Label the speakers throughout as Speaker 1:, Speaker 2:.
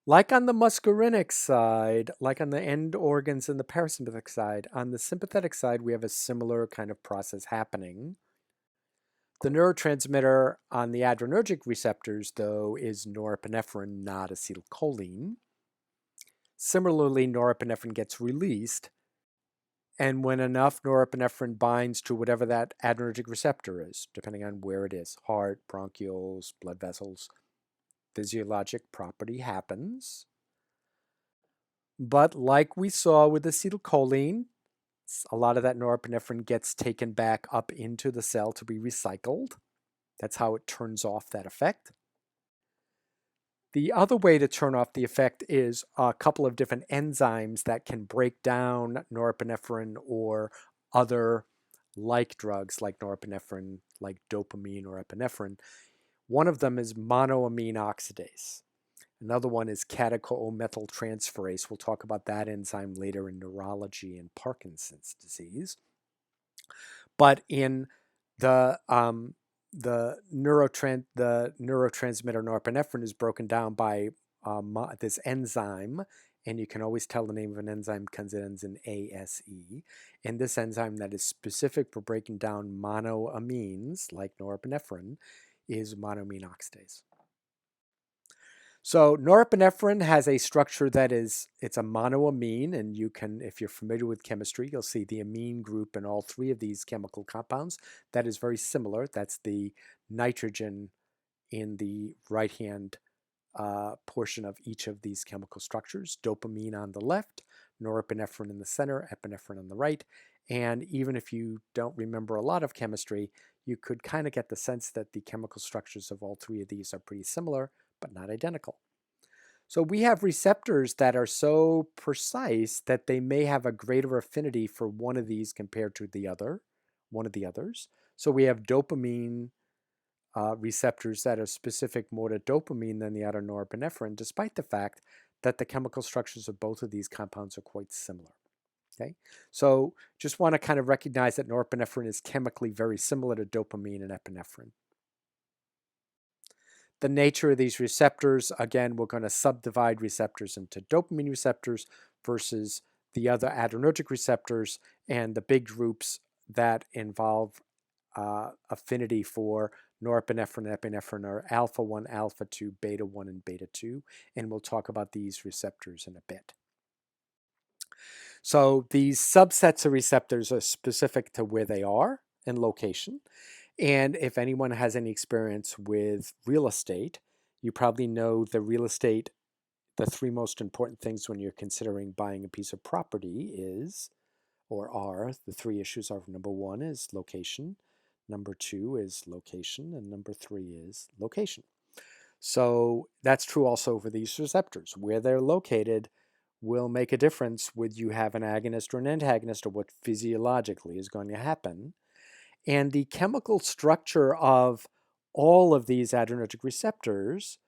Speaker 1: Like on the muscarinic side, like on the end organs and the parasympathetic side, on the sympathetic side, we have a similar kind of process happening. The neurotransmitter on the adrenergic receptors, though, is norepinephrine, not acetylcholine. Similarly, norepinephrine gets released, and when enough norepinephrine binds to whatever that adrenergic receptor is, depending on where it is, heart, bronchioles, blood vessels, physiologic property happens. But like we saw with acetylcholine, a lot of that norepinephrine gets taken back up into the cell to be recycled. That's how it turns off that effect. The other way to turn off the effect is a couple of different enzymes that can break down norepinephrine or other like drugs like norepinephrine, like dopamine or epinephrine. One of them is monoamine oxidase. Another one is catechol-methyltransferase. We'll talk about that enzyme later in neurology and Parkinson's disease. But in the neurotransmitter norepinephrine is broken down by this enzyme, and you can always tell the name of an enzyme because it ends in ASE. And this enzyme that is specific for breaking down monoamines, like norepinephrine, is monoamine oxidase. So norepinephrine has a structure that it's a monoamine, and you can, if you're familiar with chemistry, you'll see the amine group in all three of these chemical compounds. That is very similar. That's the nitrogen in the right-hand portion of each of these chemical structures. Dopamine on the left, norepinephrine in the center, epinephrine on the right. And even if you don't remember a lot of chemistry, you could kind of get the sense that the chemical structures of all three of these are pretty similar, but not identical. So we have receptors that are so precise that they may have a greater affinity for one of these compared to one of the others. So we have dopamine receptors that are specific more to dopamine than the other norepinephrine, despite the fact that the chemical structures of both of these compounds are quite similar. Okay, so just want to kind of recognize that norepinephrine is chemically very similar to dopamine and epinephrine. The nature of these receptors, again, we're going to subdivide receptors into dopamine receptors versus the other adrenergic receptors, and the big groups that involve affinity for norepinephrine and epinephrine are alpha 1, alpha 2, beta 1, and beta 2, and we'll talk about these receptors in a bit. So these subsets of receptors are specific to where they are and location. And if anyone has any experience with real estate, you probably know the real estate, the three most important things when you're considering buying a piece of property is, or are, the three issues are: number one is location, number two is location, and number three is location. So that's true also for these receptors. Where they're located will make a difference whether you have an agonist or an antagonist, or what physiologically is going to happen. And the chemical structure of all of these adrenergic receptors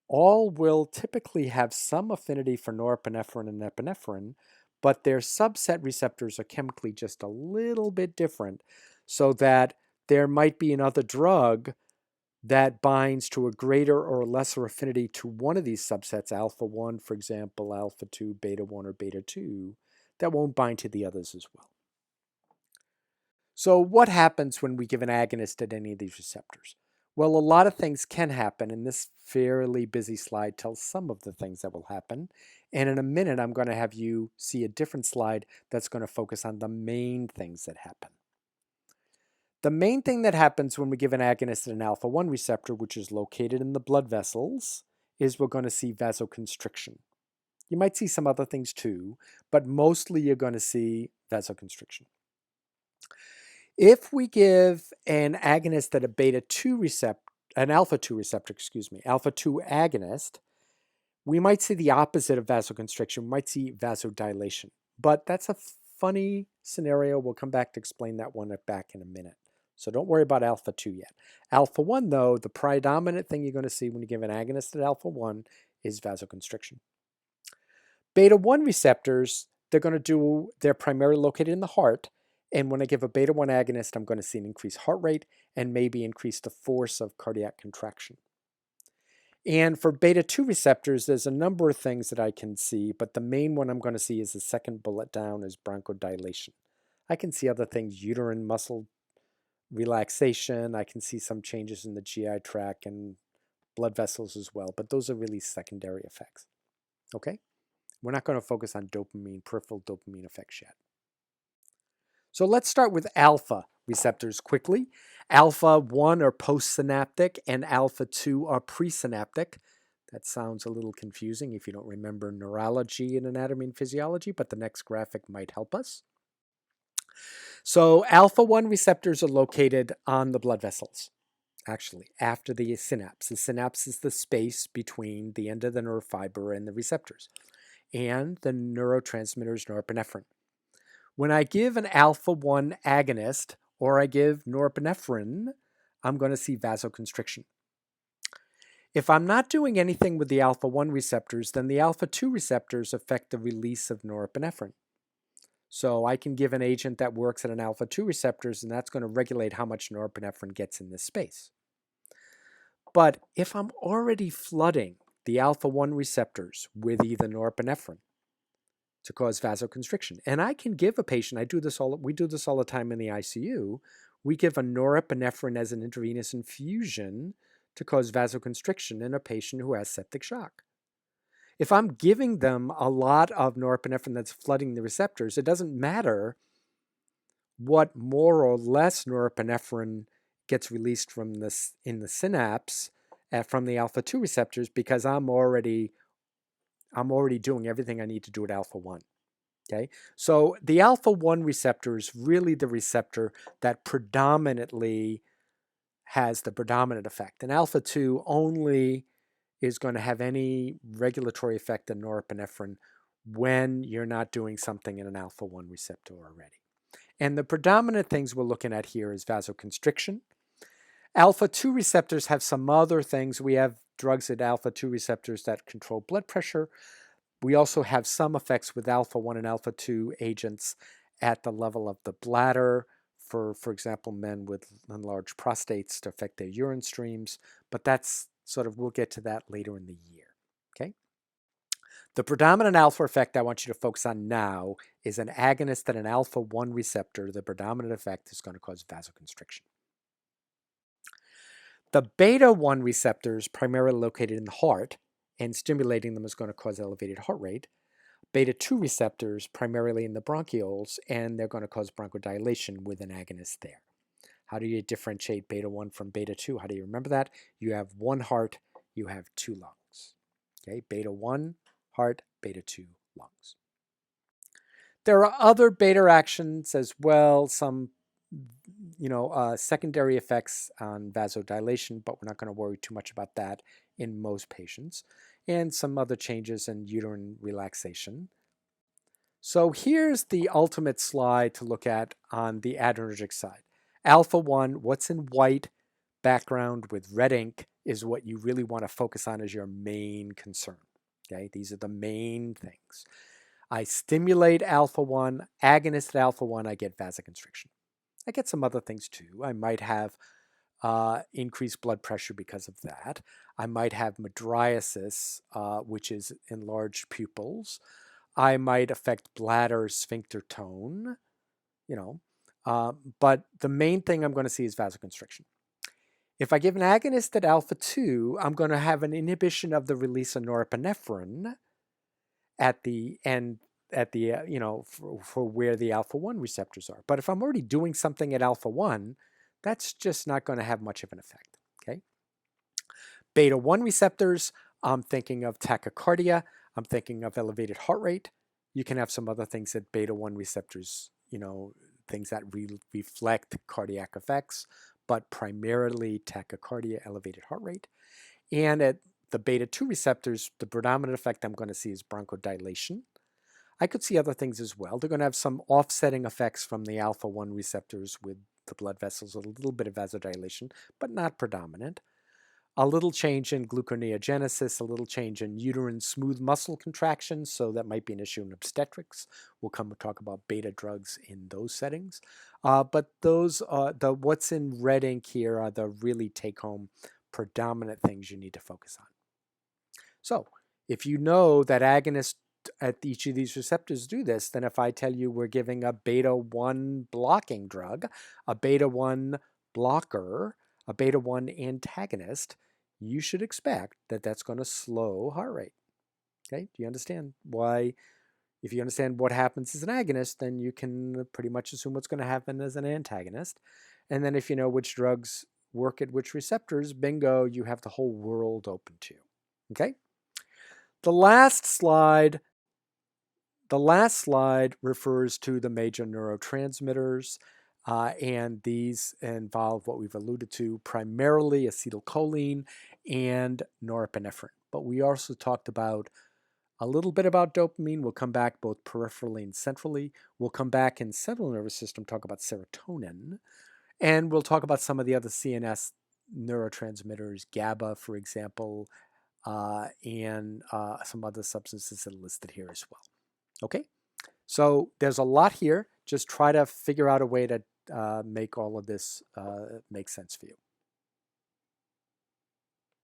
Speaker 1: all will typically have some affinity for norepinephrine and epinephrine, but their subset receptors are chemically just a little bit different, so that there might be another drug that binds to a greater or lesser affinity to one of these subsets, alpha 1, for example, alpha 2, beta 1, or beta 2, that won't bind to the others as well. So what happens when we give an agonist at any of these receptors? Well, a lot of things can happen, and this fairly busy slide tells some of the things that will happen. And in a minute, I'm going to have you see a different slide that's going to focus on the main things that happen. The main thing that happens when we give an agonist at an alpha 1 receptor, which is located in the blood vessels, is we're going to see vasoconstriction. You might see some other things too, but mostly you're going to see vasoconstriction. If we give an agonist at a beta 2 receptor, an alpha 2 receptor, alpha 2 agonist, we might see the opposite of vasoconstriction. We might see vasodilation. But that's a funny scenario. We'll come back to explain that one back in a minute. So don't worry about alpha 2 yet. Alpha 1, though, the predominant thing you're going to see when you give an agonist at alpha 1 is vasoconstriction. Beta 1 receptors, they're primarily located in the heart. And when I give a beta 1 agonist, I'm going to see an increased heart rate and maybe increase the force of cardiac contraction. And for beta 2 receptors, there's a number of things that I can see, but the main one I'm going to see is the second bullet down is bronchodilation. I can see other things, uterine muscle relaxation. I can see some changes in the GI tract and blood vessels as well, but those are really secondary effects. Okay? We're not going to focus on dopamine, peripheral dopamine effects yet. So let's start with alpha receptors quickly. Alpha 1 are postsynaptic and alpha 2 are presynaptic. That sounds a little confusing if you don't remember neurology and anatomy and physiology, but the next graphic might help us. So alpha 1 receptors are located on the blood vessels, actually, after the synapse. The synapse is the space between the end of the nerve fiber and the receptors, and the neurotransmitter is norepinephrine. When I give an alpha 1 agonist or I give norepinephrine, I'm going to see vasoconstriction. If I'm not doing anything with the alpha 1 receptors, then the alpha 2 receptors affect the release of norepinephrine. So I can give an agent that works at an alpha 2 receptors, and that's going to regulate how much norepinephrine gets in this space. But if I'm already flooding the alpha 1 receptors with either norepinephrine to cause vasoconstriction, and I can give a patient, we do this all the time in the ICU, we give a norepinephrine as an intravenous infusion to cause vasoconstriction in a patient who has septic shock. If I'm giving them a lot of norepinephrine that's flooding the receptors, it doesn't matter what more or less norepinephrine gets released from this in the synapse from the alpha 2 receptors, because I'm already doing everything I need to do at alpha 1. Okay, so the alpha 1 receptor is really the receptor that predominantly has the predominant effect, and alpha 2 only is going to have any regulatory effect on norepinephrine when you're not doing something in an alpha 1 receptor already. And the predominant things we're looking at here is vasoconstriction. Alpha 2 receptors have some other things. We have drugs at alpha 2 receptors that control blood pressure. We also have some effects with alpha 1 and alpha 2 agents at the level of the bladder, for example, men with enlarged prostates to affect their urine streams. But that's we'll get to that later in the year. Okay? The predominant alpha effect I want you to focus on now is an agonist at an alpha 1 receptor. The predominant effect is going to cause vasoconstriction. The beta 1 receptors, primarily located in the heart, and stimulating them is going to cause elevated heart rate. Beta 2 receptors, primarily in the bronchioles, and they're going to cause bronchodilation with an agonist there. How do you differentiate beta 1 from beta 2? How do you remember that? You have one heart, you have two lungs. Okay, beta 1, heart, beta 2, lungs. There are other beta actions as well, some secondary effects on vasodilation, but we're not going to worry too much about that in most patients, and some other changes in uterine relaxation. So here's the ultimate slide to look at on the adrenergic side. Alpha 1, what's in white background with red ink, is what you really want to focus on as your main concern. Okay, these are the main things. I stimulate alpha 1, agonist at alpha 1, I get vasoconstriction. I get some other things too. I might have increased blood pressure because of that. I might have mydriasis, which is enlarged pupils. I might affect bladder sphincter tone, but the main thing I'm going to see is vasoconstriction. If I give an agonist at alpha 2, I'm going to have an inhibition of the release of norepinephrine at the end, for where the alpha 1 receptors are. But if I'm already doing something at alpha 1, that's just not going to have much of an effect. Okay. Beta 1 receptors, I'm thinking of tachycardia. I'm thinking of elevated heart rate. You can have some other things at beta 1 receptors, things that reflect cardiac effects, but primarily tachycardia, elevated heart rate. And at the beta 2 receptors, the predominant effect I'm going to see is bronchodilation. I could see other things as well. They're going to have some offsetting effects from the alpha 1 receptors with the blood vessels, a little bit of vasodilation, but not predominant. A little change in gluconeogenesis, a little change in uterine smooth muscle contractions, so that might be an issue in obstetrics. We'll come and talk about beta drugs in those settings. But those are what's in red ink here are the really take-home predominant things you need to focus on. So if you know that agonists at each of these receptors do this, then if I tell you we're giving a beta 1 blocking drug, a beta 1 blocker, a beta 1 antagonist, you should expect that that's going to slow heart rate. Okay? Do you understand why? If you understand what happens as an agonist, then you can pretty much assume what's going to happen as an antagonist. And then if you know which drugs work at which receptors, bingo, you have the whole world open to you. Okay? The last slide refers to the major neurotransmitters, and these involve what we've alluded to, primarily acetylcholine and norepinephrine. But we also talked about a little bit about dopamine. We'll come back both peripherally and centrally. We'll come back in central nervous system, talk about serotonin, and we'll talk about some of the other CNS neurotransmitters, GABA, for example, and some other substances that are listed here as well. Okay, so there's a lot here. Just try to figure out a way to make all of this make sense for you.